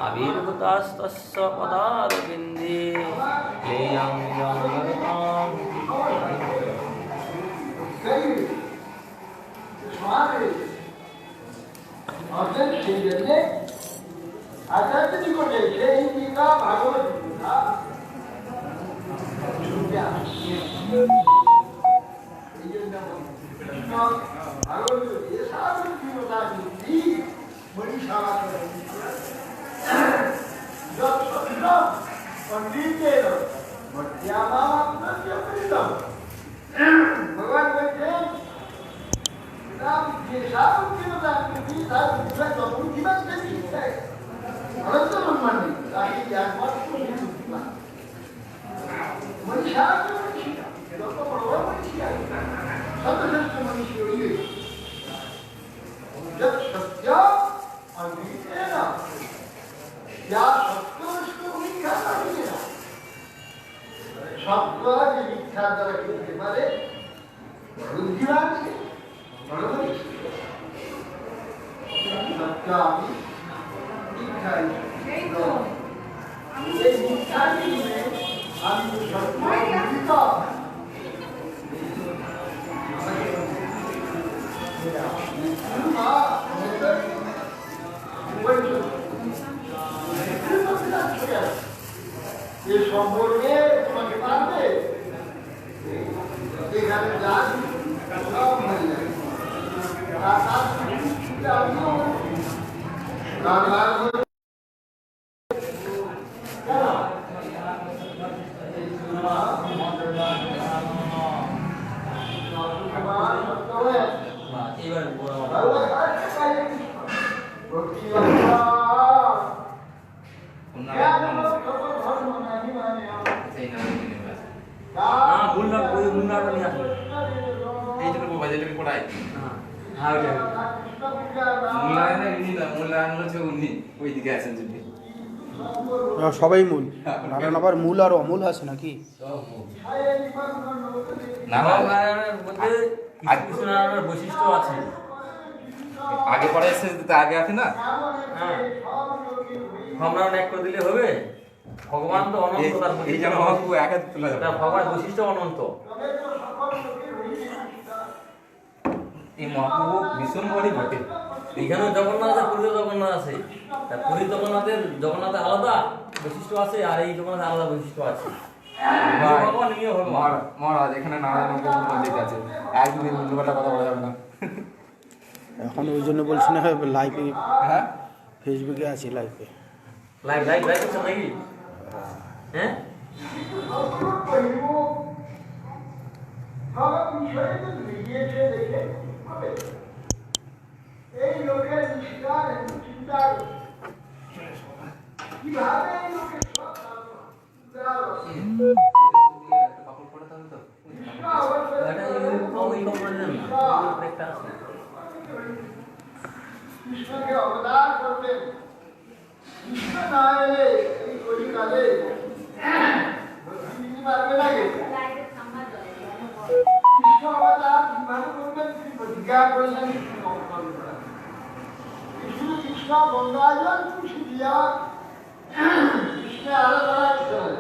আবির্ভূতাস্তস্য পদারবিন্দে লেয়ং জঙ্গলতাম সেই জন্যে আচার্য নিকটে সেই টিকা ভাগবত ভগবান বলছেন যে সাবুদ্ধিমতা তার যখন জীবন অনন্ত সম্মান নেই তাকে একমাত্র মনীষা যত বড় মনীষী সর্বশ্রেষ্ঠ মনীষী হইলে সত্য যা সত্য মিথ্যা থাকে না সত্য যে মিথ্যা দ্বারা কিনতে পারে বুদ্ধিমান বড় মনীষী সত্য আমি মিথ্যাই এই মিথ্যার জীবনে আমি সত্য মিথ্য এ সম্পর্কে তোমাকে পারবে এখানে যান সব হয়ে যাবে সবাই মূল নারায়ণ আবার মূল আর অমূল আছে নাকি নারায়ণের বৈশিষ্ট্য আছে আগে পরে এসে আগে আছে না নারায়ণ এক করে দিলে হবে ভগবান তো অনন্ত তার ভগবান বৈশিষ্ট্য অনন্ত এই মহাপ্রভু ভীষণ বড়ই ঘটে এখানেও জগন্নাথ আছে পুরীতে জগন্নাথ আছে পুরী জগন্নাথের আলাদা বৈশিষ্ট্য আছে আর এই জগন্নাথের আলাদা বৈশিষ্ট্য আছে মহারাজ এখানে নারায়ণ মন্দির আছে একদিন উল্টোপাল্টা কথা বলা যাবে না এখন ওই জন্য বলছি না লাইভে হ্যাঁ ফেসবুকে আছি লাইভে লাইভ করছেন নাকি হ্যাঁ এই লোকের নিষ্কার চিন্তা কিভাবে এই লোকের কৃষ্ণকে অবদান করবেন কৃষ্ণ না এলে এই কলিকালে পারবে না কৃষ্ণ অবদান কিভাবে করবেন প্রতিজ্ঞা করলেন কৃষ্ণ গঙ্গাজন খুশি দিয়া কৃষ্ণের আরাধনা করে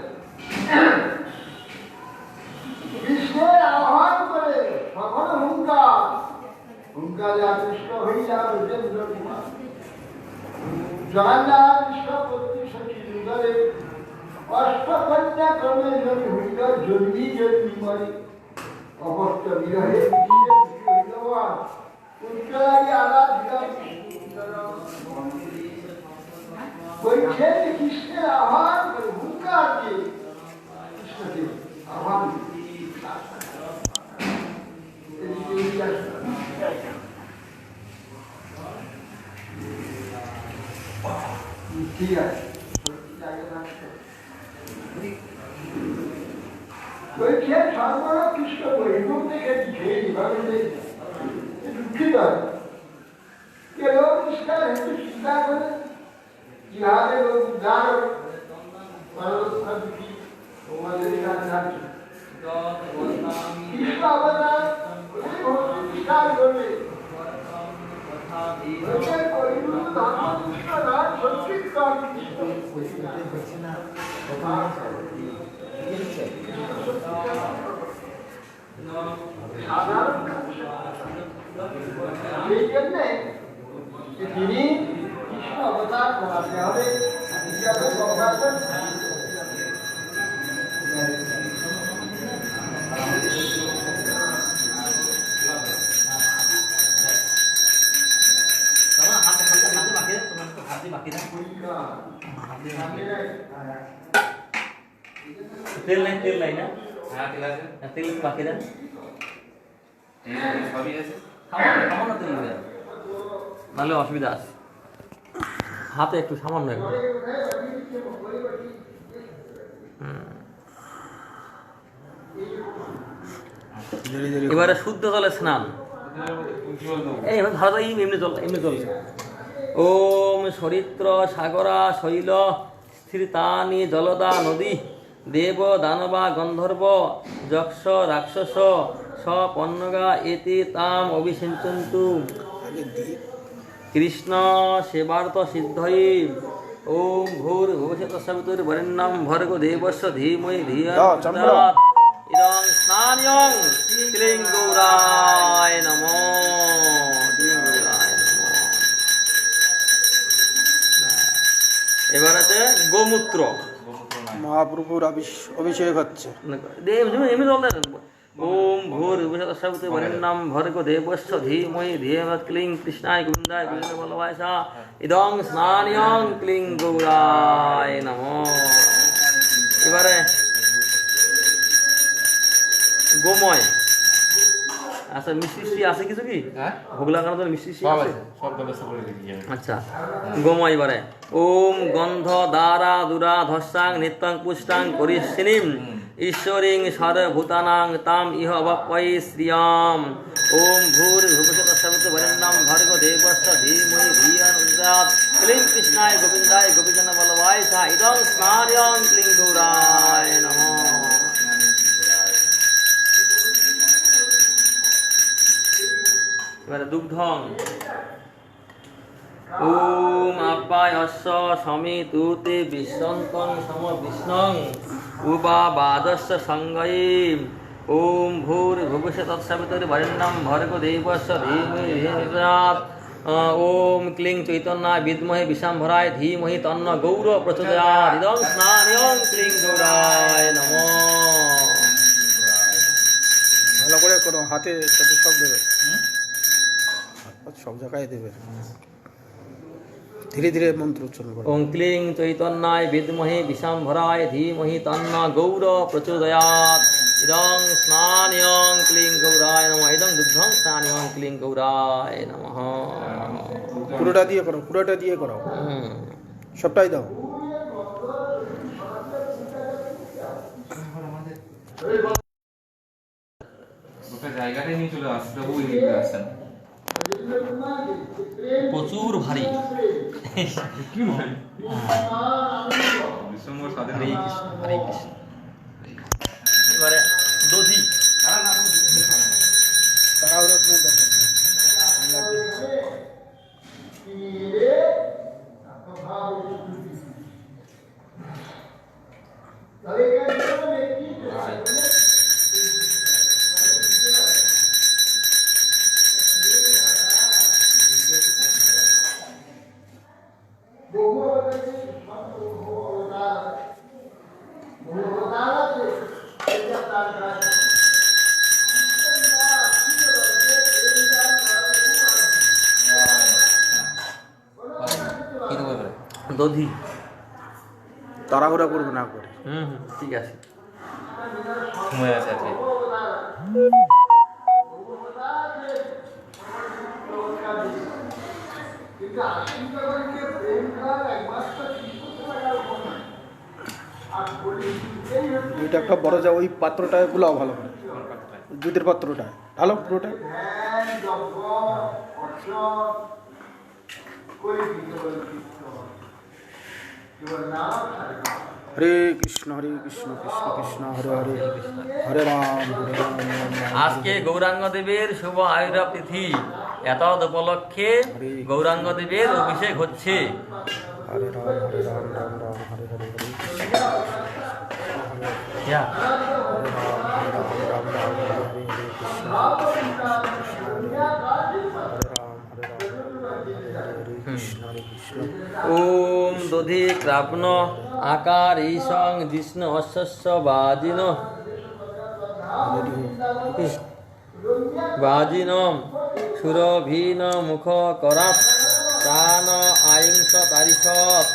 কৃষ্ণের আহ্বান করে সকল হুঙ্কারে আকৃষ্ট হইয়া ব্রজেন্দ্র কুমার জগন্নাথ কৃষ্ণ পত্নী সখী সুন্দরে অষ্টকন্যা ক্রমে জমি হইল জন্মি মরে অবস্থ বিরহে উচ্চরাগী আরাধিত বৈঠের কৃষ্ণের আহ্বান করে হুঙ্কার দিয়ে কৃষ্ণকে আহ্বান ঠিক আছে বৈঠে সর্বর কৃষ্ণ বৈভব থেকে খেয়ে এইভাবে দুঃখিত হয় কেউ কৃষ্ণের হেতু চিন্তা করে কিভাবে লোক উদ্ধার সরস্বতী তোমাদের কাছে যত বদনামি কৃষ্ণ অবতার এই ভক্তি বিচার করলে কথা দিয়ে এদের পরিণত ধর্মপুত্র রাজ সত্যিকার সাধারণ এই জন্যে যে তিনি কৃষ্ণ অবতার করাতে হবে হিসাবে প্রকাশন তোমার হাতে বাকি দেন, তোমার তো হাতে বাকি দেন। তেল নাই না? হ্যাঁ ঠিক আছে তেল একটু বাকি দেন। এই সবই আছে খাবো না তেল দেন, নাহলে অসুবিধা আছে। হাতে একটু সামান্য একটু। এবারে শুদ্ধ জলে স্নান। এই ভালো এমনি চলছে। ওম সরিত্র সাগরা শৈল স্থিরতানি জলদা নদী দেব দানবা গন্ধর্ব যক্ষ রাক্ষস সপন্নগা এতে তাম অভিষিঞ্চন্তু কৃষ্ণ সেবার্থ সিদ্ধয়ে ওম ভূর ভবিষ্যৎ সবিতুর বরেণ্যম ভর্গো দেবস্য ধীমহি ধিয়া প্রচোদয়াৎ ইদং স্নানয়ং ক্লিং গৌরায় নমো ক্লিং গৌরায় নমো। এবার আছে গোমূত্র। মহাপ্রভুর অভিষেক হচ্ছে। এমনি জল দেন। ওম ভূর ভবিষ্যৎ বরেণ্যম ভর্গো দেবস্য ধীমহি ধিয়া ক্লিং কৃষ্ণায় গোবিন্দায় গোবিন্দ বল্লভায় সা ইদং স্নানয়ং ক্লিং গৌরায় নমো। এবারে গোময়। আচ্ছা মিষ্টি আছে কিছু কি? হ্যাঁ ভোগ লাগানোর জন্য মিষ্টি সব আছে? আছে সব ব্যবস্থা করে রেখেছি আমি আচ্ছা গোময় এবারে ওম গন্ধ দ্বারা দুরা ধস্যাং নিত্যং পুষ্টাং করিষ্যিনীম ঈশ্বরিং সর্বভূতানাং তাম ইহ অবাপ্যৈ শ্রিয়াম ওম ভূর ভবিষ্যৎ সবিতুর বরেণ্যম ভর্গো দেবস্য ধীমহি ধিয়া প্রচোদয়াৎ ক্লিং কৃষ্ণায় গোবিন্দায় গোপীজন বল্লভায় সা ইদং স্নানয়ং ক্লিং গৌরায় নমো। এবারে দুগ্ধং ওম আপ্যায়স্য সমিতুতে বিশ্বন্তং সম বিষ্ণং উপাবাদস্য সঙ্গয়ে ওম ভূর ভবিষ্যৎ তৎসবিতুর বরেণ্যম ভর্গো দেবস্য ধীমহি ধিয়া প্রচোদয়াৎ ওম ক্লিং চৈতন্যায় বিদ্মহে বিশাম্ভরায় ধীমহি তন্ন গৌর প্রচোদয়াৎ ইদং স্নানয়ং ক্লিং গৌরায় নমো। ভালো করে করো, হাতে সাথে সব দেবে, সব জায়গায় দেবে। ধীরে ধীরে মন্ত্র উচ্চারণ করো। ওম ক্লিং চৈতন্যায় বিদ্মহে বিশাম্ভরায় ধীমহি তন্ন গৌর প্রচোদয়াৎ ইদং স্নানয়ং ক্লিং গৌরায় নমঃ ইদং দুগ্ধং স্নানয়ং ক্লিং গৌরায় নমঃ। পুরোটা দিয়ে করো, পুরোটা দিয়ে করো, সবটাই দাও। ওটা জায়গাটাই নিয়ে চলে আসছে ওই দিকে আসছেন প্রচুর ভারী। কি ভাই বিশ্বম্বর সাথে হরে কৃষ্ণ হরে কৃষ্ণ। এবারে দধি। তাড়াহুড়ো করে দেখো। কি দেবো এবারে দধি। তাড়াহুড়া করবে না করে। ঠিক আছে। সময় আছে আজকে কিন্তু আশীর্বাদকে প্রেম করার একমাত্র শিল্প লাগার সময় আর বলি এই হচ্ছে ওইটা একটা বড় যা ওই পাত্রটায় গুলাও ভালো করে, দুধের পাত্রটা ভালো পুরোটা। ধ্যান যজ্ঞ অর্চন করে দিতে বলে কৃষ্ণ কেবল নাম ছাড়া হরে কৃষ্ণ কৃষ্ণ কৃষ্ণ হরে হরে হরে রাম রাম রাম। আজকে গৌরাঙ্গ দেবের শুভ আয়ুরা তিথি, এত উপলক্ষে গৌরাঙ্গ দেবের অভিষেক হচ্ছে। হরে রাম রাম রাম হরে হরে হরে কৃষ্ণ ইয়া, ওম দধি ক্রাপ্ন আকার ঈশং জিষ্ণু অশ্বস্য বাজিন বাজিনম সুরভীন মুখ করাত প্রাণ আইংস তারিষৎ।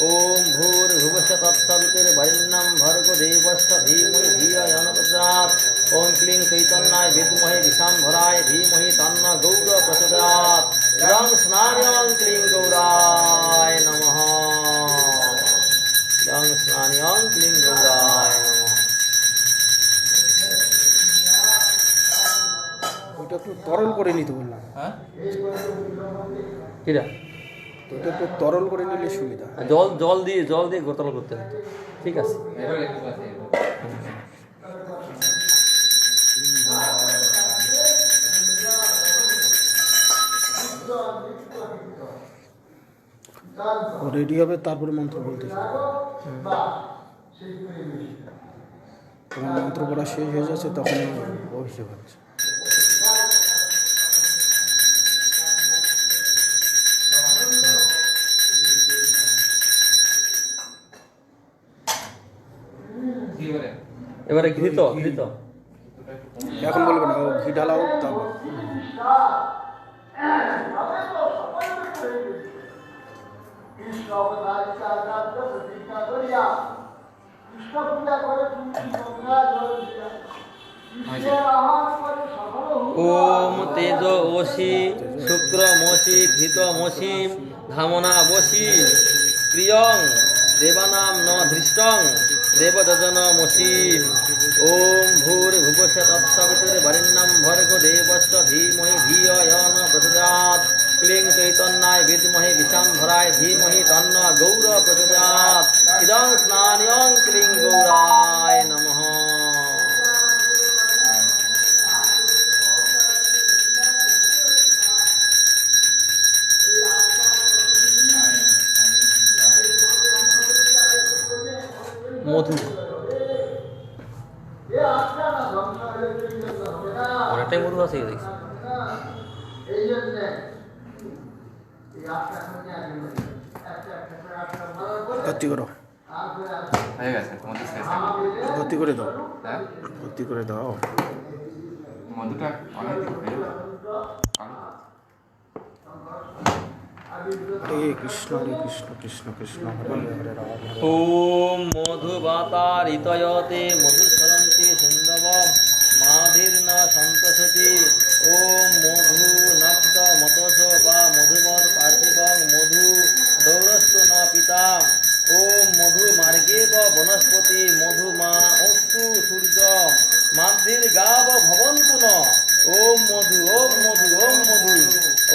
ওম ভূর্ভুবস্য তৎসবিতুর্বরেণ্যং ভর্গো দেবস্য ধীমহি ধিয়া য়ো ন প্রচোদয়াৎ। ওম ক্লীং চৈতন্যায় বিদ্মহে বিশাম্ভরায় ধীমহি তন্ন গৌর প্রচোদয়াৎ। ইদং স্নান্যং ক্লীং গৌরায় নমঃ। ইদং স্নান্যং ক্লীং গৌরায় নমঃ। ওইটা একটু তরল করে নিতে বললাম, হ্যাঁ কিরা ওইটা একটু তরল করে নিলে সুবিধা। জল দিয়ে গোতল করতে হতো। ঠিক আছে, এবার একটু আছে ও রেডি হবে তারপরে মন্ত্র বলতে শুরু করবে। তোমার মন্ত্র পড়া শেষ হয়ে যাচ্ছে তখন অভিষেক হচ্ছে। কি বলে এবারে ঘৃত এখন বলবে না, ও ঘি ঢালা হোক তারপর। কৃষ্ণ অবতারিকা রাজ্য প্রতিজ্ঞা করিয়া কৃষ্ণ পূজা করে তুলসী গঙ্গা জল দিয়া কৃষ্ণের আহ্বান করে সফল ওম তেজ ওষি শুক্র মসি ঘৃত মসি ধামনা বসি প্রিয়ং দেবানাম ন ধৃষ্টং দেবদজন মসি। ওম ভূর্ভুবস্য তৎসবিতুর্বরেণ্যং ভর্গো দেবস্য ধীমহি ধিয়া য়ো ন প্রচোদয়াৎ। ক্লীং চৈতন্যায় বিদ্মহে বিশাম্ভরায় ধীমহি তন্ন গৌর প্রচোদয়াৎ। ইদং স্নান্যং ক্লীং গৌরায় নমঃ। মধু অনেকটাই মধু আছে দেখছি। এই জন্য এই আটটা সঙ্গে একটা করে আটটা ভালো করে ভর্তি করো, হয়ে গেছে মধু শেষ। ভর্তি করে দাও, হ্যাঁ ভর্তি করে দাও। মধুটা অনেক দিন হয়ে গেল। হরে কৃষ্ণ কৃষ্ণ কৃষ্ণ হরে হরে হরে রাম হরে রাম। ওম মধুবাতারিতয়তে মধুসরন্তি সিন্ধব মাধীর্ন সন্তোষতি। ওম মধু নক্ত মতস বা মধুমৎ পার্থিবং মধু দৌরস্তু ন পিতা। ওম মধু মার্গেব বনস্পতি মধু মা অস্তু সূর্য মাধীর গাব ভবন্তু ন। ওম মধু ওম মধু ওম মধু।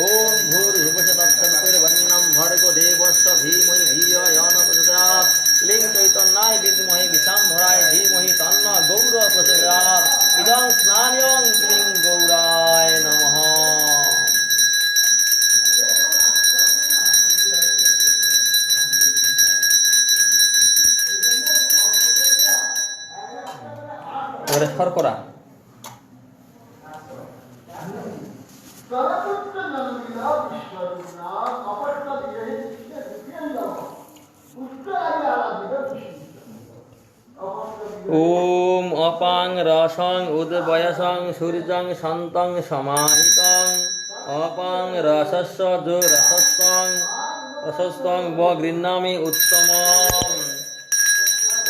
ওম ভূর্ভুবস্য তৎসবিতুর্বরেণ্যং ভর্গো দেবস্য ধীমহি ধিয়া য়ো ন প্রচোদয়াৎ। ক্লীং চৈতন্যায় বিদ্মহে বিশাম্ভরায় ধীমহি তন্ন গৌর প্রচোদয়াৎ। ইদং স্নান্যং ক্লীং গৌরায় নমঃ। এবারে শর্করা। তরপুত্র জন্মিলা বিশ্বরূপনা অপর্ণ বিরহে কৃষ্ণের বিপ্রিয়ঙ্গম পুষ্করাদি আরাধিত কৃষ্ণ ওম অপাং রসং উদ্বয়সং সূর্যং সন্তং সমাহিতং অপাং রসস্য যো রসস্তং গৃহ্ণামি উত্তমম।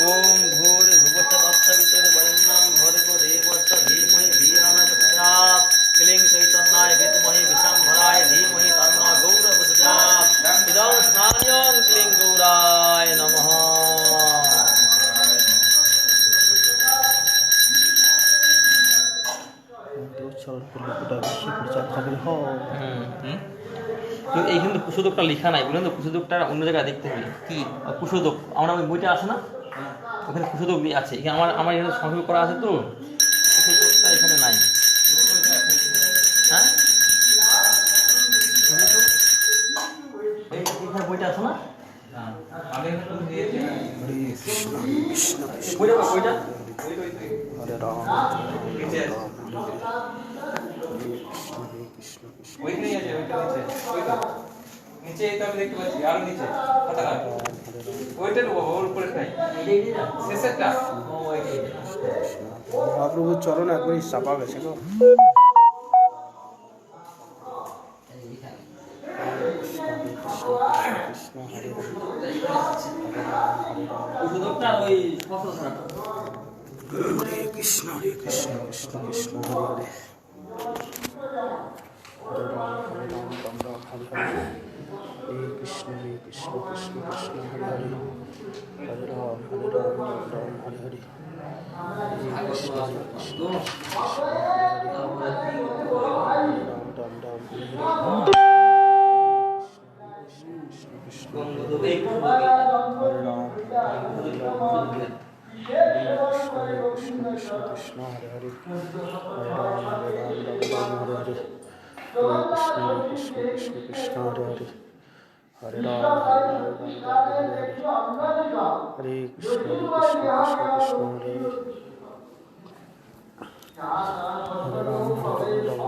ওম ভূর্ভুবস্য তৎসবিতুর্বরেণ্যং ভর্গো দেবস্য ধীমহি ধিয়া ন প্রচোদয়াৎ। ক্লীং চৈতন্যায় বিদ্মহে বিশাম্ভরায় ধীমহি তন্ন গৌর প্রচোদয়াৎ। ইদং স্নান্যং ক্লীং গৌরায় নমঃ। উচ্চারণ করলে গোটা বিশ্বে প্রচার হবে। এইখানে তো কুশোদকটা লেখা নাই, বললেন তো কুশোদকটা অন্য জায়গায় দেখতে হবে। কি কুশোদক আমরা ওই বইটা আছে না, ওখানে সুযোগ আছে, এখানে আমার এখানে সংযোগ করা আছে তো, সুযোগটা এখানে নাই। হ্যাঁ এখানে বইটা আছে না, হরে কৃষ্ণ কৃষ্ণ কৃষ্ণ বইটা বইটা হরে রাম নিচে আছে। হরে কৃষ্ণ কৃষ্ণ ওইখানেই আছে, ওইটা নিচে, ওইটা নিচে, এই তো আমি দেখতে পাচ্ছি, আরো নিচে পাতাটা, ওইটা তো বাবা, ওর উপরে নাই, শেষেরটা। মহাপ্রভুর চরণ একবারই চাপা গেছে গো। কৃষ্ণ হরে সুযোগটা ওই ফসল ছাড়াটা। হরে কৃষ্ণ কৃষ্ণ কৃষ্ণ হরে হরে হরে রাম রাম রাম হরে হরে হরে কৃষ্ণ কৃষ্ণ কৃষ্ণ কৃষ্ণ হরে হরে হরে রাম রাম রাম হরে হরে হরে কৃষ্ণ কৃষ্ণ রাম রাম রাম হরে হরে কৃষ্ণ কৃষ্ণ হরে রাম কৃষ্ণ কৃষ্ণ কৃষ্ণ হরে হরে হরে রাম রাম হরে হরে হরে কৃষ্ণ কৃষ্ণ কৃষ্ণ হরে হরে হরে রাম হরে কৃষ্ণ কৃষ্ণ কৃষ্ণ হরে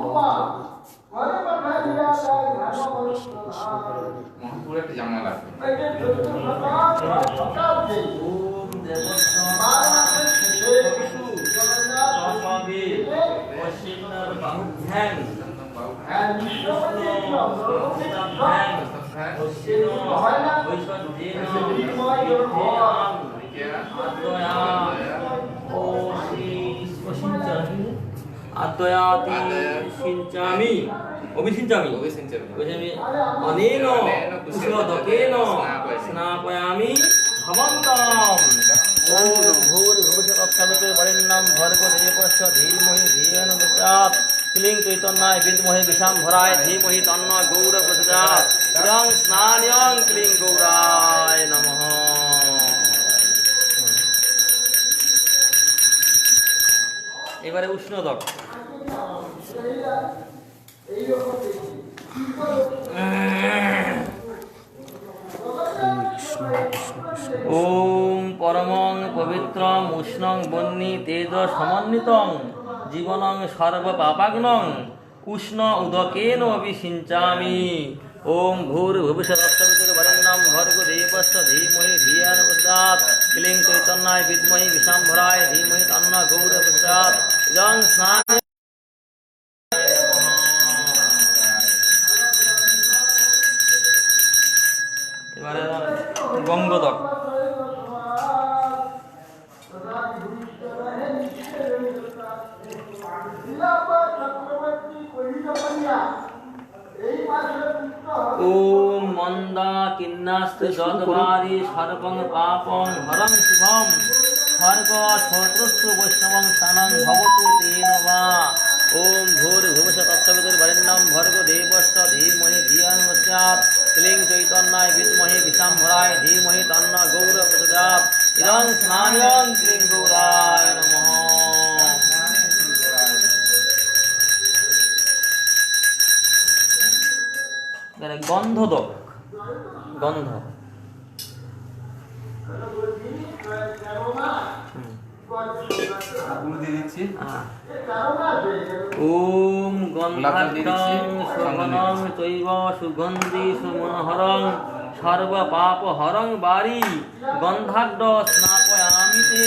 হরে হরে রাম মহাপুর একটা জামালা আছে। আদ্বয়াতি সিঞ্চামি অভিসিঞ্চামি অনেন কুশলদকেন স্নাপয়ামি ভবন্তম। ওম ভূর্ভুবস্সুঃ বরেণ্যং ভর্গো দেবস্য ধীমহি ধিয়ো ন প্রচোদয়াৎ। ক্লীং চৈতন্যায় বিদ্মহে বিশাম্ভরায় ধীমহি তন্নো গৌর প্রচোদয়াৎ। ইদং স্নানয়ং ক্লীং গৌরায় নমঃ। এবারে উষ্ণদক। ওম পরমং পবিত্রং উষ্ণং বহ্নি তেজ সমন্বিতং জীবনং সর্বপাপাগ্নং উষ্ণ উদকেন অভিষিঞ্চামি। ওম ভূর্ভুবস্সুঃ ভর্গো দেবস্য ধীমহি ধিয়ো ন প্রচোদয়াৎ। ক্লীং চৈতন্যায় বিদ্মহে বিশাম্ভরায় ধীমহি তন্নো গৌর প্রচোদয়াৎ। ইদং স্নান এবারে গঙ্গোদক। ওম মন্দা কিন্নাস্ত যদভারি সর্বং পাপং হরং শুভম স্বর্গ ছোত্রস্য বৈষ্ণবং স্থানং ভবতু তেন বা। ওম ভূর্ভুবস্সুঃ ভর্গো দেবস্য ধীমহি ধিয়ো ন প্রচোদয়াৎ। ক্লীং চৈতন্যায় বিদ্মহে বিশাম্ভরায় ধীমহি তন্নো গৌর প্রচোদয়াৎ। ইদং স্নানয়ং ক্লীং গৌরায় নমঃ। গন্ধদক। গন্ধ গুড় দিয়ে দিচ্ছি। ওম গন্ধাঢ্যং শোভনং চৈব সুগন্ধি সুমনোহরং সর্বপাপহরং বারি গন্ধাঢ্য স্নাপয়ামি তে।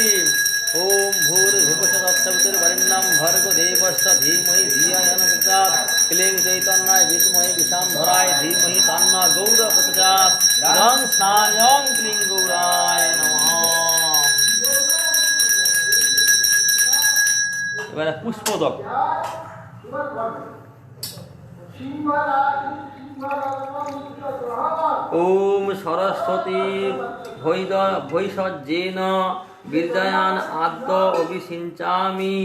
ওম ভূর্ভুবস্সুঃ ভর্গো দেবস্য ধীমহি ধিয়ো ন প্রচোদয়াৎ। ক্লীং চৈতন্যায় বিদ্মহে বিশাম্ভরায় ধীমহি তন্নো গৌর প্রচোদয়াৎ। ইদং স্নানয়ং ক্লীং গৌরায় নমঃ। এবারে পুষ্পদক। ওম সরস্বতী ভৈষজ্যেন বীর্যায়ান আদ্য অভিষিঞ্চামি।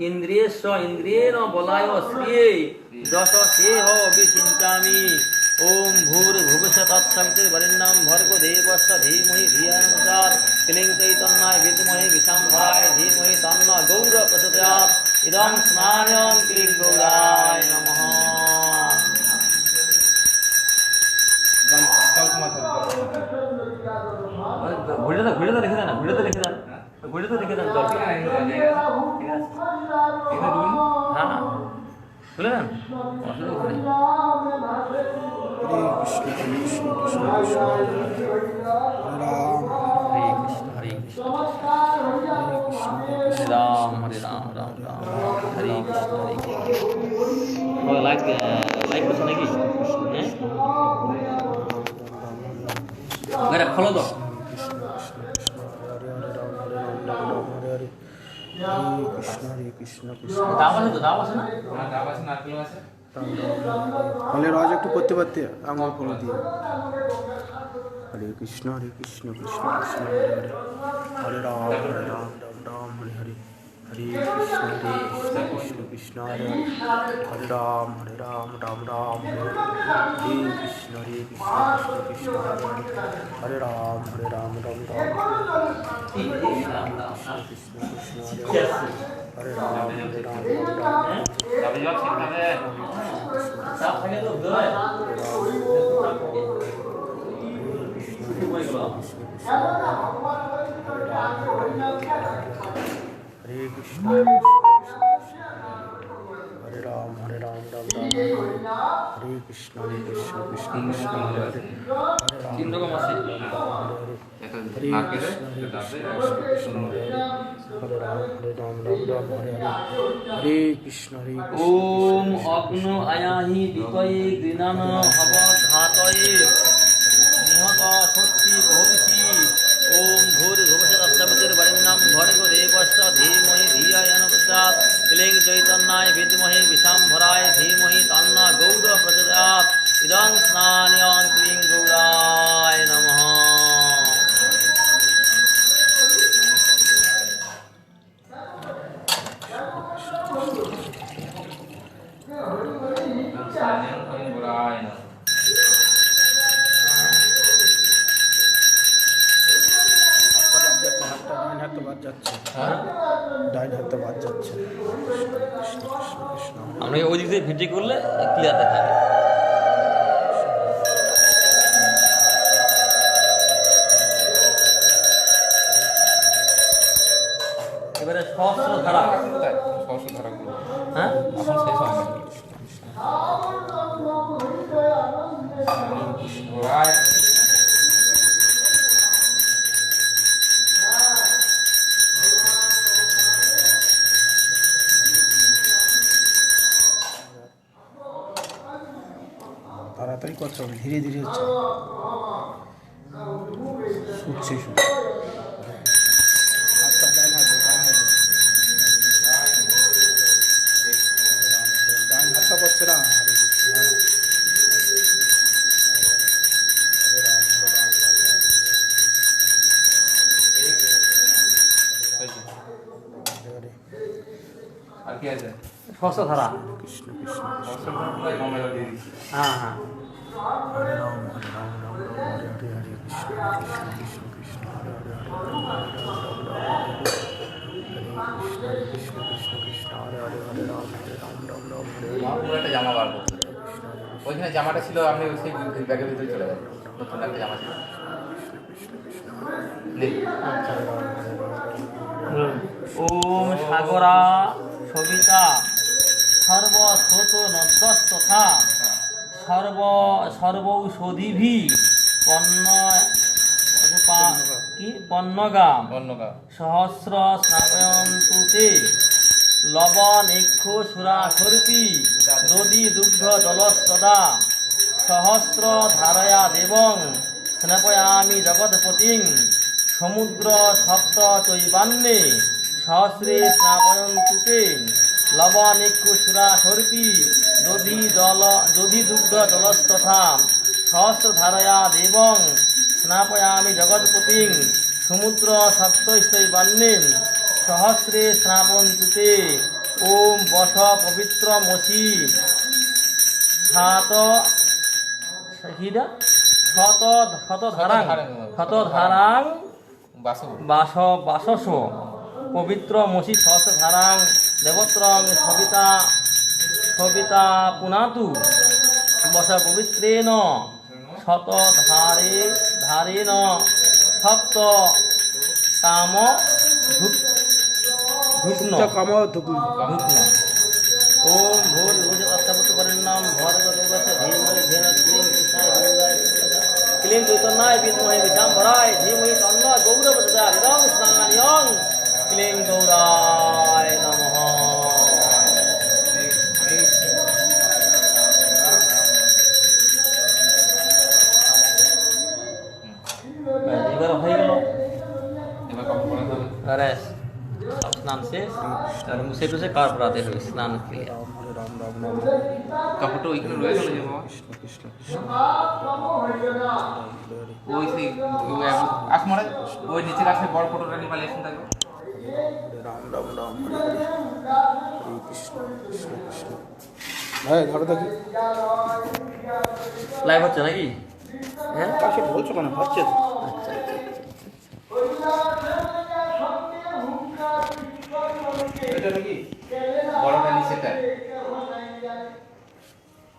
ইন্দ্রিয়েশ্ব ইন্দ্রিয়েণ বলায় শ্রিয়ে যশসেহ অভিষিঞ্চামি। ओम भूर्भुवस्सुः तत्सवितुर्वरेण्यं भर्गो देवस्य धीमहि धिया यो न प्रचोदयात् क्लीं चैतन्याय विद्महे विशाम्भराय धीमहि तन्नो गौरः प्रचोदयात् इदं स्नानं क्लीं गौराय नमः ঘুরে তো লিখে দেন ঘুরে তো লিখে দেন জল হ্যাঁ খুলে দেন অসুবিধা নেই हरे कृष्ण हरे राम राम राम हरे कृष्ण लाइक করছে নাকি মেরা ফলো দাও हरे कृष्ण कृष्ण দাম আছে তো দাম আছে না আমার ডাব আছে নারকেল আছে ফলের রস একটু করতে পারতে আঙুল ফল দিয়ে हरे कृष्ण कृष्ण कृष्ण हरे हरे हरे राम राम राम हरे हरे हरे कृष्ण कृष्ण हरे हरे हरे राम राम राम हरे हरे कृष्ण कृष्ण हरे हरे राम राम राम कृष्ण कृष्ण हरे राम তবে জল ঠিক হবে সাপ থাকে তো দোয় हरे कृष्ण हरे राम राम राम हरे कृष्ण कृष्ण कृष्ण हरे हरे তিন রকম আছে हरे कृष्ण कृष्ण हरे राम राम राम हरे हरे कृष्ण ओम अग्नो आयाहि विकये गृणान हवघातये निहत सत्ति भविषि ओम भूर्भुवस्सुः तत्सवितुर्वरेण्यं भर्गो देवस्य धीमहि धिया यो न प्रचोदयात् क्लीं चैतन्याय विद्महे विशाम्भराय धीमहि तन्नो गौरः प्रचोदयात् इदं स्नानं क्लीं गौराय नमः গোড়ায় না ডাইন হাতে বাদ যাচ্ছে ডাইন হাতে বাদ যাচ্ছে কৃষ্ণ কৃষ্ণ কৃষ্ণ আমরা ওই দিক দিয়ে ভিডিও করলে ক্লিয়ার দেখা যাবে এবারে সহস্র ধারা সহস্র ধারা করবো হ্যাঁ এখন শেষ হয় না গোড়ায় তাড়াতাড়ি করতে হবে ধীরে ধীরে হচ্ছে শুচ্ছে শুধু হাতটা ডাইন হাতে ডাইন হাতটা পড়ছে না হরে কৃষ্ণ হ্যাঁ হরে রাম হরে হরে আর কি আছে সহস্র ধারা কৃষ্ণ কৃষ্ণ সহস্র ধারা কমে দিয়ে দিচ্ছি হ্যাঁ হ্যাঁ हरे राम राम हरे हरे हरे कृष्ण कृष्ण कृष्ण हरे हरे हरे कृष्ण कृष्ण कृष्ण हरे हरे हरे राम राम हरे পুরো একটা জামা বার করতে হবে। ওইখানে জামাটা ছিল আমি সেই ব্যাগের ভিতরে চলে গেল নতুন একটা জামা ছিল নে। ওম সাগরা সবিতা সর্বস্রোত নদ্যস্তথা সর্বৌষধিভি পন্নগাম অন্যগা সহস্র স্নাপয়ন্তু তে লবণ ইক্ষু সুরাসর্পি দধি দুগ্ধ জলস্তদা সহস্র ধারয়া দেবং স্নাপয়ামি জগৎপতিং সমুদ্র সপ্ত চৈবান্যে সহস্রে স্নাপয়ন্তু তে লবণ ইক্ষু সুরাসর্পি দধি দুগ্ধ জলস্তথা সহস্র ধারয়া দেবং স্নাপয়ামি জগৎপতিং সমুদ্র সপ্তৈবান্যে সহস্রে স্নাপন্তুতে ওম বস পবিত্র মসি কিটা শতধারাং বাসু বাসস পবিত্র মসি সহস্রধারাং দেবত্রং সবিতা পুনাতু বস পবিত্রেণ ধারেণ সপ্ত কাম ধূপ্ন কাম ধুকু ধূপ্ন ওম ভূর ভুজ তত্ত্ববৎকরেণ্যম ভর্গো দেবস্য ধীমহি ধিয়া ক্লীং কৃষ্ণায় গোবিন্দায় ক্লীং চৈতন্যায় বিদ্মহে বিশাম্বরায় ধীমহি তন্ন গৌরবদায় ইদং স্নানিয়ং ক্লীং গৌরায় নমঃ। এবার হয়ে গেল। এবার কাপড় পরা হবে আরে সব স্নান শেষ আর মুছে টুছে কার পরাতে হবে স্নান ক্লিয়ার। হরে রাম রাম রাম কাপড়টা ওইখানে রয়ে গেল যে বাবা কৃষ্ণ কৃষ্ণ কৃষ্ণ ওই সেই আস মারা ওই নিচে রাখে বড় ফটোটা নিয়ে পালিয়ে আসুন থাকবে হরে রাম রাম রাম হরে হরে হরে কৃষ্ণ কৃষ্ণ কৃষ্ণ ভাই ধরো দেখি লাইভ হচ্ছে নাকি? হ্যাঁ কাছে বলছো কেন হচ্ছে তো। আচ্ছা আচ্ছা এটা নাকি বড়টা নিচেটা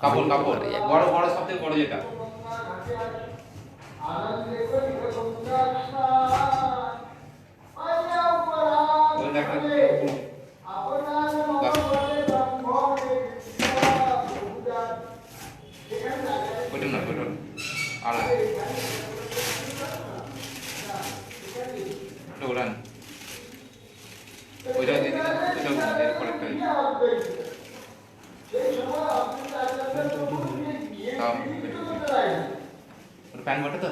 কাপড় কাপড় বড় বড় সবথেকে বড় যেটা ওই দেখা ওইটা না ওইটা আর ওটা ওইটা দিয়ে দিলাম ওইটা এরপর একটা প্যান বটে তো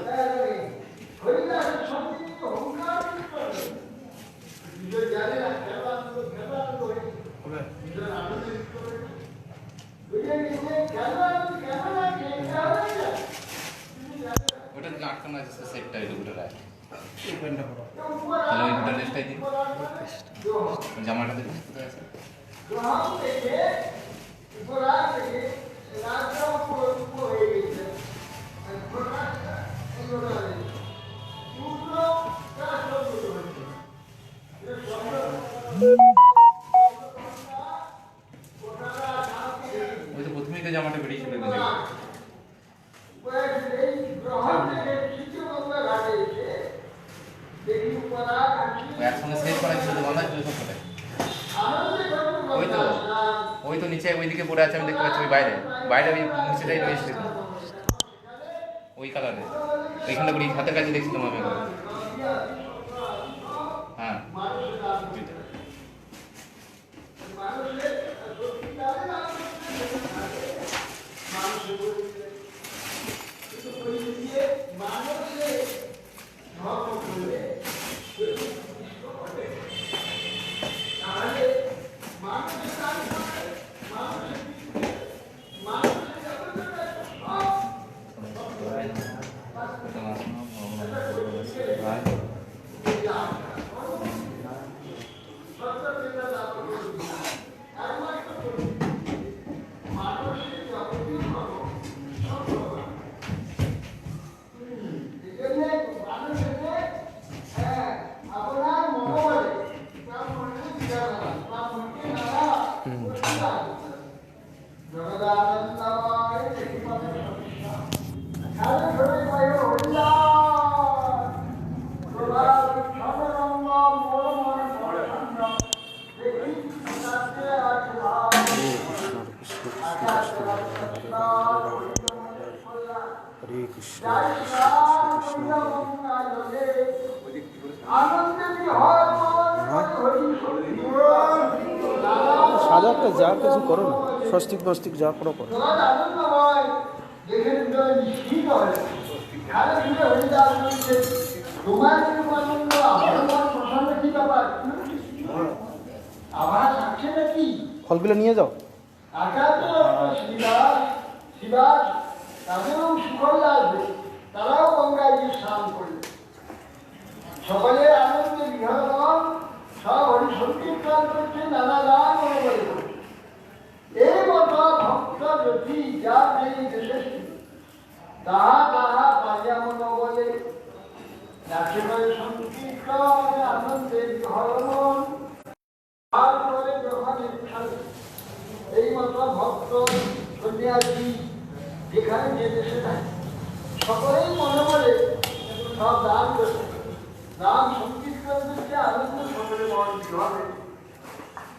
ওটা দিকে আটকানো আছে সেটটা এটা ওটা রাখ এই প্যান্টটা করো তাহলে ওই দুটো লেসটাই দিন জামাটা দেখে কোথায় আছে ওই তো প্রথমেই তো জামাটা বেরিয়েছিল একসঙ্গে সেট করা ছিল তো বাঁধা ছিল সবকটাই ওই তো নিচে ওইদিকে পড়ে আছে আমি দেখতে পাচ্ছি ওই বাইরে বাইরে ওই নিচেটাই রয়েছে ওই কালারে ওইখানটা করি হাতের কাছে দেখছিলাম আমি হ্যাঁ হরে কৃষ্ণ কৃষ্ণ সাদা একটা যা কিছু করো না স্বস্তিক বস্তিক যা করো করো ফলগুলো নিয়ে যাও তাদেরও সুফল আসবে, তারাও গঙ্গায় গিয়ে স্নান করবে। সকলে আনন্দে বিহরণ সব হরি সংকীর্তন করছে, নানা গান মনে করছে। এই মতো ভক্ত যদি যা নেই দেশে তাহা তাহা পাইয়া মন বলে যাকে করে সংকীর্তনে আনন্দে হরমন আর করে যখন ইচ্ছা এই মতো ভক্ত সন্ন্যাসী যেখানে যে দেশে থাকে সকলেই মনে বলে সব দান করছে দান সংকীর্তন করছে আনন্দ সকলে মন্ত্রী হবে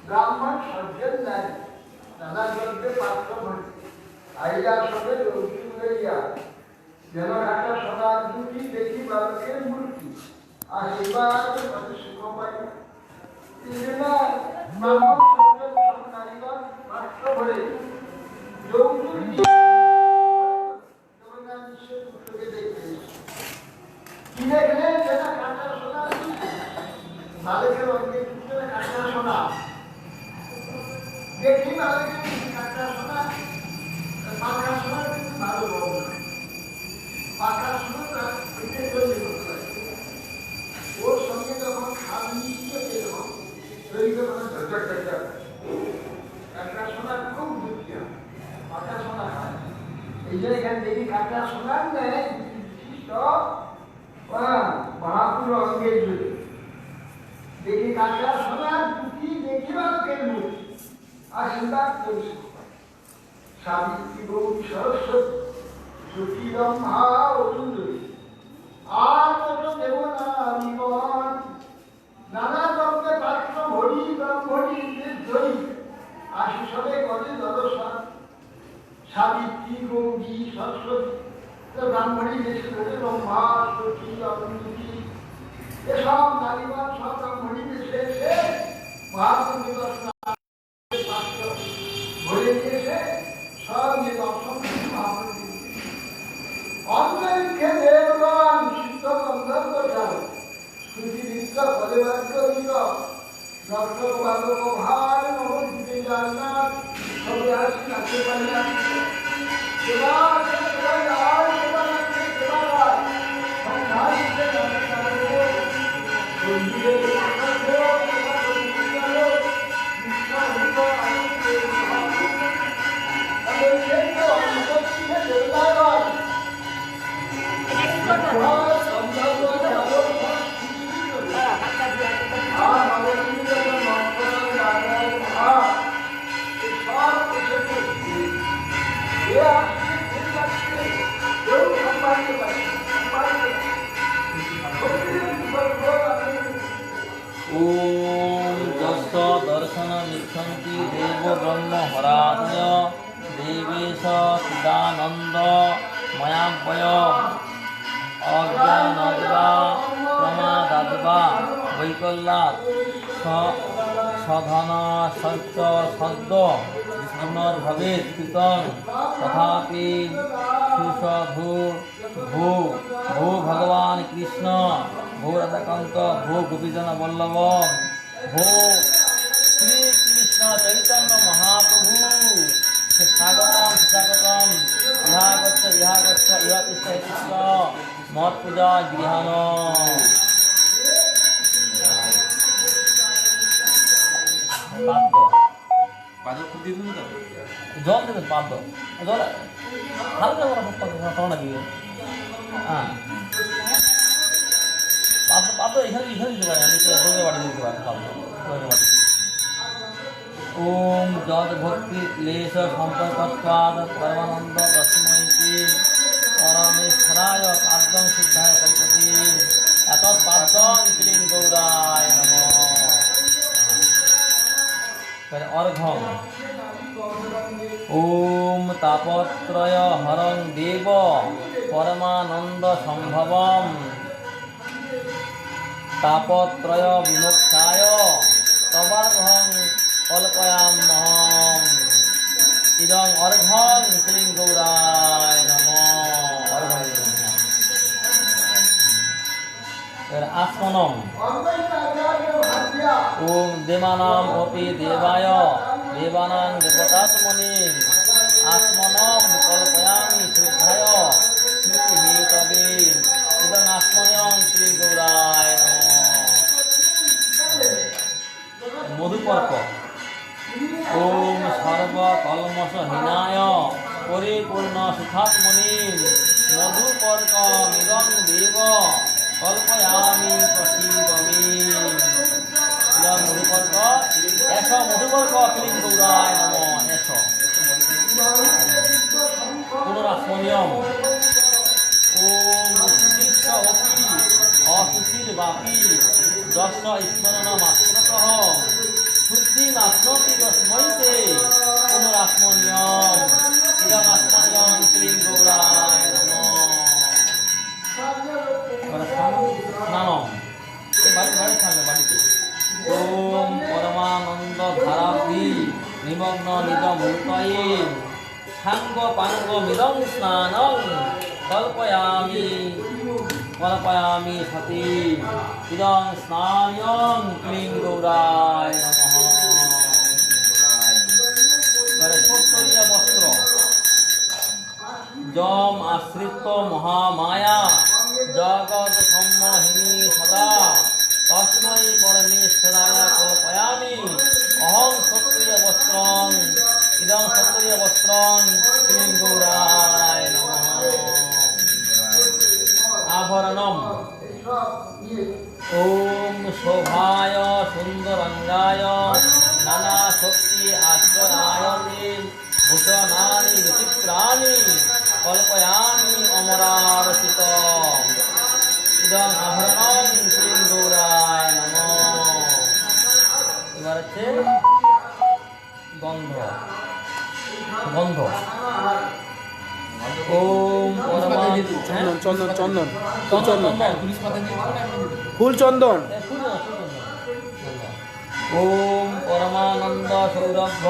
ব্রাহ্মণ সজ্জন নাই নানা যজ্ঞে পাত্র ভরে আইয়া সবে রৌদ্র হইয়া যেন একটা সদার দুটি দেখি বালকের মূর্তি আর এবার সুখ পাই ব্রাহ্মণ সজ্জন সব নারীগণ পাত্র ভরে যৌতুক কি দেখলেন যেটা কাঁচা সোনা বালকের অঙ্গে কাঁচা সোনা দেখি বালকের কাঁচা সোনা পাকা সোনা কিন্তু ভালো বড় না পাকা সোনা ওর সঙ্গে যখন খান মিশিয়ে পেল শরীরে মানে ঝরঝর ঝরঝর কাঁচা সোনা খুব দুঃখিয়া পাকা সোনা খায় এই যে এখানে দেখি কাঁচা সোনার নেই বিশিষ্ট মহাপুর অঙ্গে জুড়ে দেখি কাঁচা সোনার দুটি দেখি বালকের মূর্তি আশীর্বাদ করছে সাবিত্রী গৌরী সরস্বতী সতী ব্রহ্মা অরুন্ধতী আর কত দেব নারীগণ নানা রক্তে পাত্র ভরি ব্রহ্মণী ধরি আশিসবে করে দর্শন সাবিত্রী গৌরী সরস্বতী ব্রাহ্মণী দেশে ধরে ব্রহ্মা সতী অরুন্ধতী এসব নারীগণ সব ব্রাহ্মণী দেশে এসে মহাপ্রভু দর্শন ভরে দিয়েছে সব নিদর্শন মহাপ্রভু অন্তরিক্ষে দেবগণ সিদ্ধ গন্ধর্ব যাও শ্রুতিবিদ্য পরিবার্য দর্শক বালক ভার নবদ্বীপে জান্নাত সবে আসি নাচে পাইয়া এবার আর এবার এবার সংসারিতে ওম যস্য দর্শনমিচ্ছন্তি দেব ব্রহ্ম হরাধয় দেবেশ চিদানন্দ ময়াব্যয় অজ্ঞানদ্বা প্রমাদাদ্বা বৈকল্যাৎ সধন সত্য সদ্য পুনর্ভবেৎ কৃতং তথাপি সুষভূ ভূ ভূ ভগবান কৃষ্ণ ভূ রাধাকান্ত ভূ গোপীজন বল্লভ ভূ শ্রীকৃষ্ণ চৈতন্য মহাপ্রভু স্বাগতম স্বাগতম ইহা গচ্ছ ইহা কৃষ্ণ কৃষ্ণ মত পূজা গৃহাণ জল দেবেন পাদ্য জল হালকা করে দিয়ে হ্যাঁ পাদ্য এখানে দিতে পারেন আমি রোগে বাড়ি দিতে পারেন পাদ্য রোগে বাড়ি ওম যদ ভক্তি ক্লেশ সম্পর্কত্বাদ পরমানন্দ তস্মৈতি পরমেশ্বরায় পাদ্যং সিদ্ধায় কল্পতি এত পাদ্যং ক্লীং গৌরায় নমঃ অর্ঘ্যম ওম তাপত্রয় হরং দেব পরমানন্দ সম্ভবম তাপত্রয় বিমোক্ষায় তবার্ঘ্যং কল্পয়ামহম ইদং অর্ঘ্যং ক্লীং গৌরায় নমঃ আসমনম ওম দেবানাম অপি দেবায় দেবানাং দেবতাত্মনিম আসমনম কল্পয়ামি শ্রদ্ধায় স্মৃতিহেতবে ইদং আসমনং ক্লীং গৌরায় নমঃ মধুপর্ক ওম সর্বকলমশহীনায় পরিপূর্ণ সুখাত্মনিম মধুপর্কমিদং দেব কল্পয়ামি প্রসীদমি। ইদং মধুপর্ক এষ মধুপর্ক ক্লিং গৌরায় নমঃ। এষ পুনরাস্মনিয়ম। ওম উৎকৃষ্ট অপি অসুচির বাপি যস্য স্মরণ মাত্রতঃ শুদ্ধি মাত্রতি তস্মৈতে। পুনরাস্মনিয়ম। ইদং আস্মনিয়ম ক্লিং গৌরায় নমঃ। স্নানম বাড়ি থাকবে বাড়িতে। ওম পরমানন্দ ধারাবি নিমগ্ন নিজ মূর্তয়ে সাঙ্গ পাঙ্গ মিদং স্নানং কল্পয়ামি সতী। ইদং স্নানয়ং ক্লিং গৌরায় নমঃ। ছোট্টরিয়া বস্ত্র যম আশ্রিত মহামায়া জগৎ সম্মোহিনী সদা তস্मै পরমেশ্বরায় কল্পয়ামি। অহং ক্ষত্রিয় বস্ত্রং ইদং ক্ষত্রিয় বস্ত্রং ক্লিং গৌরায় নমঃ। আভরণম। ওম শোভায় সুন্দরাঙ্গায় নানা শক্তি আশ্রয়ায় ভূষণানি বিচিত্রাণি কল্পয়ামি অমরারচিত। ইদং আভরণম ক্লিং গৌরায় নমঃ। এবার হচ্ছে গন্ধ। গন্ধ ওম চন্দন চন্দন চন্দন ফুল চন্দন ফুল চন্দন। ওম পরমানন্দ সৌরভ্য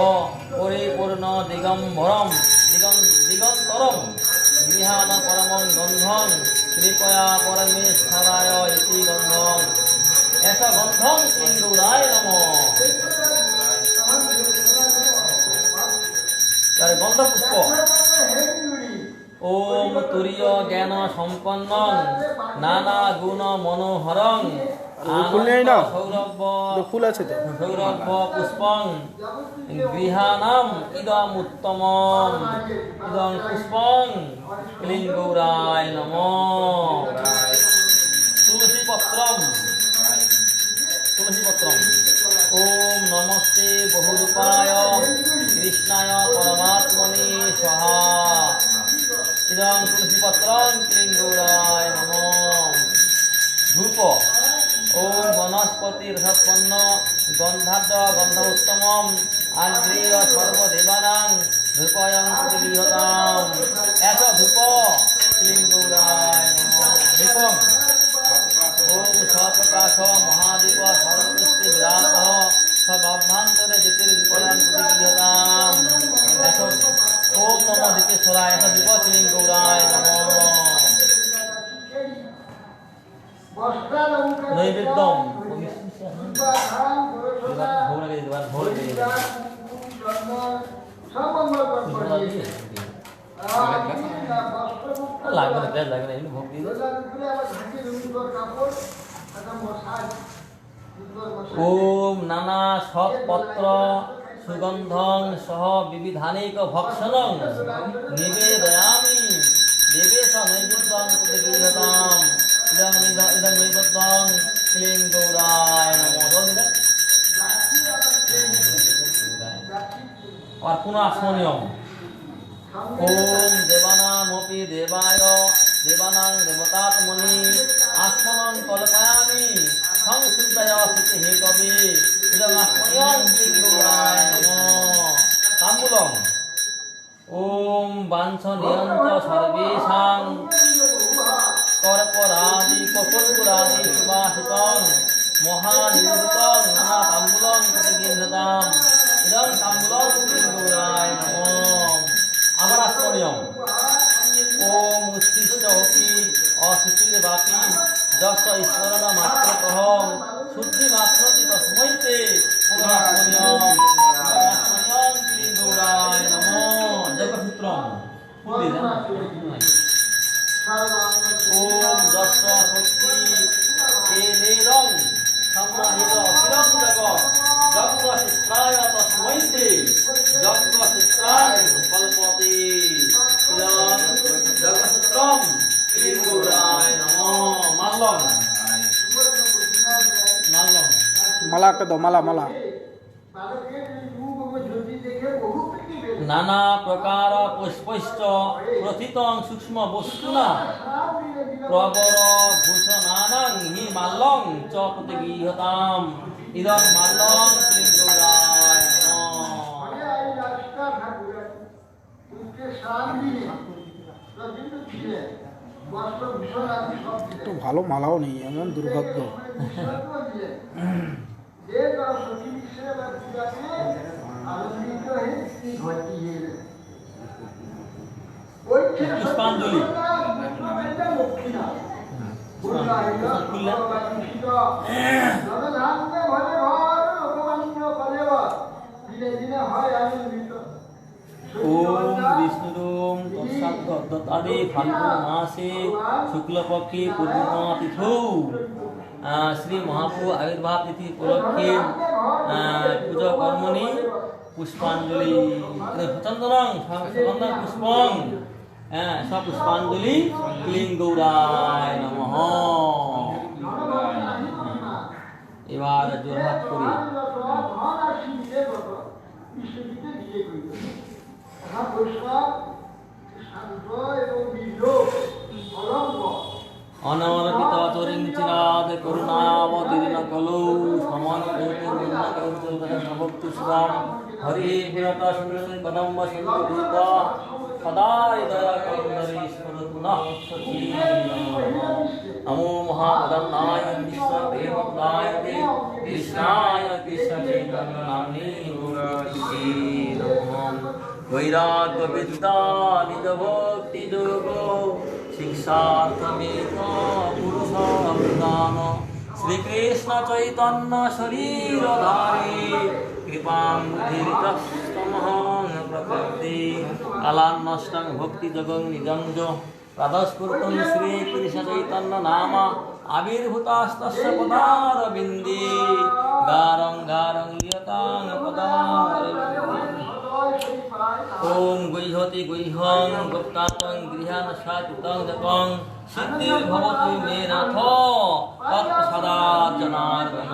পরিপূর্ণ দিগম্বরম দিগন্তরম বিহান পরমং গন্ধং কৃপয়া পরমেশ্বরায় ইতি গন্ধং। এষ গন্ধং ক্লিং গৌরায় নমঃ। গন্ধ পুষ্প। ওম তুরীয় জ্ঞান সম্পন্নং নানা গুণ মনোহরং ফুল নেই না? সৌরভ্য ফুল আছে তো। সৌরভ্য পুষ্পং গৃহাণাম ইদম উত্তমম। ইদং পুষ্পং ক্লিং গৌরায় নমঃ। তুলসী পত্রম। তুলসী পত্রম। ওম নমস্তে বহুরূপায় কৃষ্ণায় পরমাত্মনে স্বাহা। ইদং তুলসী পত্রং ক্লিং গৌরায় নমঃ। ধূপ। ওম বনস্পতি রসোৎপন্ন গন্ধাঢ্য গন্ধ উত্তমম আগ্রেয় সর্বদেবানাং ধূপয়ং প্রতিগৃহতাম। এষ ধূপ ক্লিং গৌরায় নমঃ। দীপম। ওম স্বপ্রকাশ মহাদীপ সর্বদৃষ্টি বিরাটঃ সভাভ্যন্তরে জ্যোতির্দীপয়ং প্রতিগৃহতাম। এষ ওম নমো দীপেশ্বরায়। এষ দীপ ক্লিং গৌরায় নমঃ। নৈবেদ্যম। লাগবে না প্যাজ লাগবে না এমনি ভোগ দিয়ে ওম নানা সৎপত্র সুগন্ধং সহ বিবিধানিক ভক্ষণং নিবেদয়ামি। দেবেশ নৈবেদ্যং প্রতিগৃহতাম। ইদং নৈবেদ্যং ক্লিং গৌরায় নমঃ। আর পুনঃ আসমনিয়ম। ওম দেবানামপি দেবায় দেবানাং দেবতাত্মনি আসমনং কল্পয়ামি সংশুদ্ধয় স্থিতি হেতবে। ইদং আসমনিয়ং ক্লিং গৌরায় নমঃ। তাম্বূলম। ওম বাঞ্ছনীয়ঞ্চ সর্বেষাং কর্পরাদি কর্পূরাদি সুবাসিতং মহানিবেদিতং নানা তাম্বূলং প্রতিগৃহ্যতাম। ইদং তাম্বূলং ক্লিং গৌরায় নমঃ। আবার আসমনিয়ম। ওম উচ্ছিষ্ট অপি অশুচির বাপি যস্য স্মরণ মাত্রতঃ শুদ্ধি মাত্রতি তস্মৈতে। পুনরাস্মনিয়ম। আসমনিয়ম ক্লিং গৌরায় নমঃ। জগসূত্রম। ফুল দিয়ে দেন। ওম যস্য শক্তি এলেরং সম্মাহিত অখিলং জগৎ যজ্ঞসূত্রায় তস্মৈতে যজ্ঞসূত্রাং কল্পতে। জগৎসূত্রম শ্রী গৌরায় নমঃ। মাল্যম মাল্যম মালা একটা দাও, মালা মালা। বালকের রূপ ও জ্যোতি দেখে বহু প্রীতি পেল। নানা প্রকার পুষ্পৈশ্চ প্রথিতং সূক্ষ্ম বস্তুনা প্রবর ভূষণানাং হি মাল্যং চ প্রতিগৃহতাম ইদং মাল্যং শ্রী গৌরায় নমঃ। ফলে এই রাস্তা ঠাকুরের পুত্রের স্নান দিলে রবীন্দ্র ছিলেন বস্ত্র ভূষণ আদি সব একটু দিলেন। ভালো মালাও নেই, এমন দুর্ভাগ্য। যে তারা সতী বিশ্বে বা পূজাতে আনন্দিত হয়ে ঘরটি এলেন। ওই ছেলে পুষ্পাঞ্জলি। লক্ষ্মীনা জনধান্যে ভজে ঘর লোকমান্য করেব দিনে দিনে হয় আনন্দিত। ওম বিষ্ণুরোম তৎসাদ্দত্তাদে ফাল্গুন মাসে শুক্লপক্ষে পূর্ণিমা তিথৌ শ্রী মহাপ্রভু আবির্ভাব তিথি উপলক্ষে পূজা কর্মণি পুষ্পাঞ্জলি চন্দনং সুগন্ধং পুষ্পং সপুষ্পাঞ্জলি ক্লিং গৌরায় নমঃ। এবার জোরহাট করি। অনবরত চরিঞ্চিরাদ করুণাবতীর্ণ কলৌ সমন ভক্তি সুরাম হরি বিরত কদম্ব সুন্দরীত সদা হৃদয় কন্দরে স্মরতু নঃ সখী। নমো মহাপদন্নায় কৃষ্ণপ্রেমদায় কৃষ্ণায় কৃষ্ণ চৈতন্য নাম্নে গৌরীতে নমঃ। বৈরাগ্য বিদ্যা নিজ ভক্তি যোগ শিক্ষার্থমেত পুরুষ প্রদান শ্রীকৃষ্ণ চৈতন্য শরীরধারী কৃপাং বুদ্ধিরিতস্তমহং প্রকৃতি কালান্নষ্টং ভক্তি জগং নিজঞ্জ প্রাদস্ফুর্তং শ্রীকৃষ্ণ চৈতন্য নাম আবির্ভূতাস্তস্য পদারবিন্দে গারং গারং লিয়তাং পদারবিন্দে। ওম গৈহতি গৈহং গুপ্তাং গৃহান সাতুতং জপং সিদ্ধির্ভবতু মে নাথ তৎপ্রসাদাৎ জনার্দন।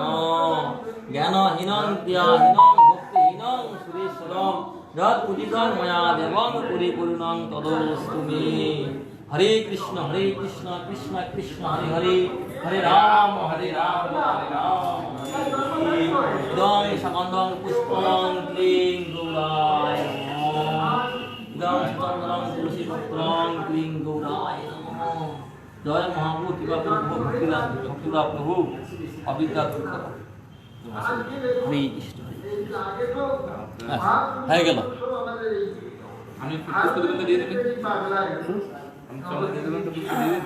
জ্ঞানহীনং ক্রিয়াহীনং ভক্তিহীনং সুরেশ্বরম যৎ পূজিতং ময়া দেবং পরিপূর্ণং তদস্তু মে। হরে কৃষ্ণ কৃষ্ণ কৃষ্ণ হরে হরে হরে রাম রাম রাম হরে হরে। ইদং সকন্দং পুষ্পং ক্লিং গৌরায় নমঃ। ইদং চন্দনং তুলসী পত্রং ক্লিং গৌরায় নমঃ। জয় মহাপ্রভু কৃপা প্রভু ভক্তিলাভ প্রভু অবিদ্যা দূর করো। হরে কৃষ্ণ হয়ে গেল। আমি পুষ্প দেবেন তো দিয়ে দেবেন, আমি চলো দিয়ে দেবেন তো পুষ্প দিয়ে দেবেন।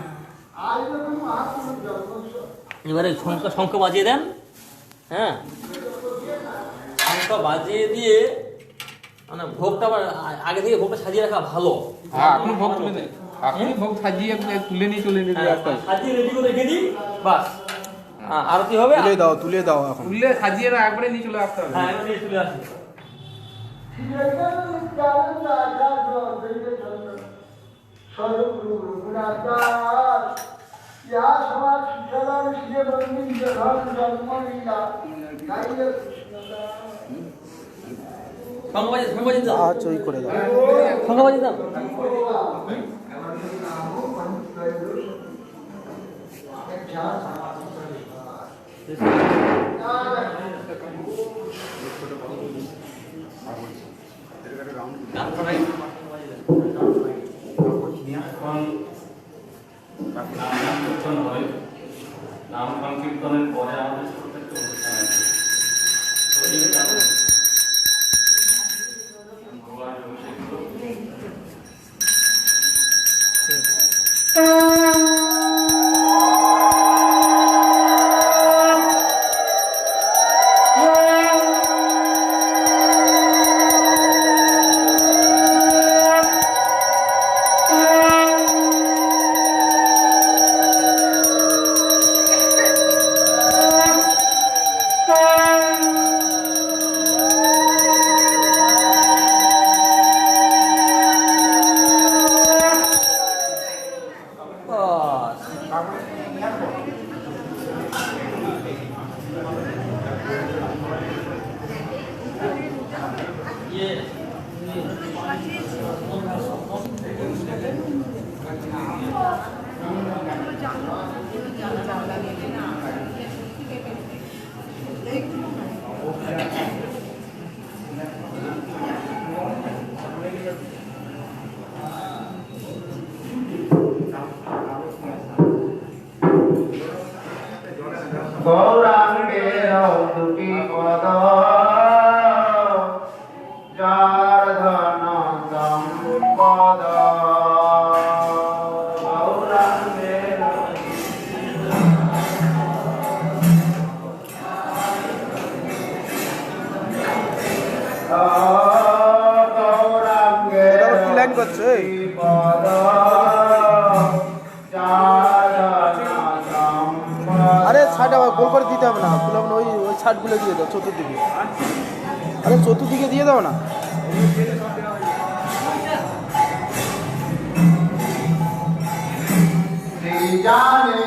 এবারে শঙ্খ বাজিয়ে দেন। হ্যাঁ, শঙ্খ বাজিয়ে দিয়ে মানে ভোগটা আবার আগে থেকে ভোগটা সাজিয়ে রাখা ভালো। হ্যাঁ, এখন ভোগ তুলে দেন, এখনই ভোগ সাজিয়ে তুলে নিয়ে চলে নেবে। সাজিয়ে রেডি করে রেখে দিই, বাস আরতি হবে। তুলে দাও এখন। তুললে সাজিয়ে না একবারে নিয়ে চলে আসতে হবে। হ্যাঁ, এবার নিয়ে চলে আসি। শঙ্খ বাজিয়ে দাও, আচ্ছা, ওই করে দাও। শঙ্খ বাজিয়ে দাও। নাম সংকীর্তনের পরে আমাদের ছোট একটা অনুষ্ঠান আছে। তো এইটা ভগবানের অভিষেক করব। গৌরাঙ্গের দুটি পদ যার ধন সম্পদ গৌরাঙ্গের গৌরাঙ্গের এটা আবার কি লাইন করছো এই? পদ যার ধন সম্পদ আরে ছাট আবার গোল করে দিতে হবে না, ফুল হবে না, ওই ছাটগুলো দিয়ে দাও চতুর্দিকে। আরে চতুর্দিকে দিয়ে দাও না। জানে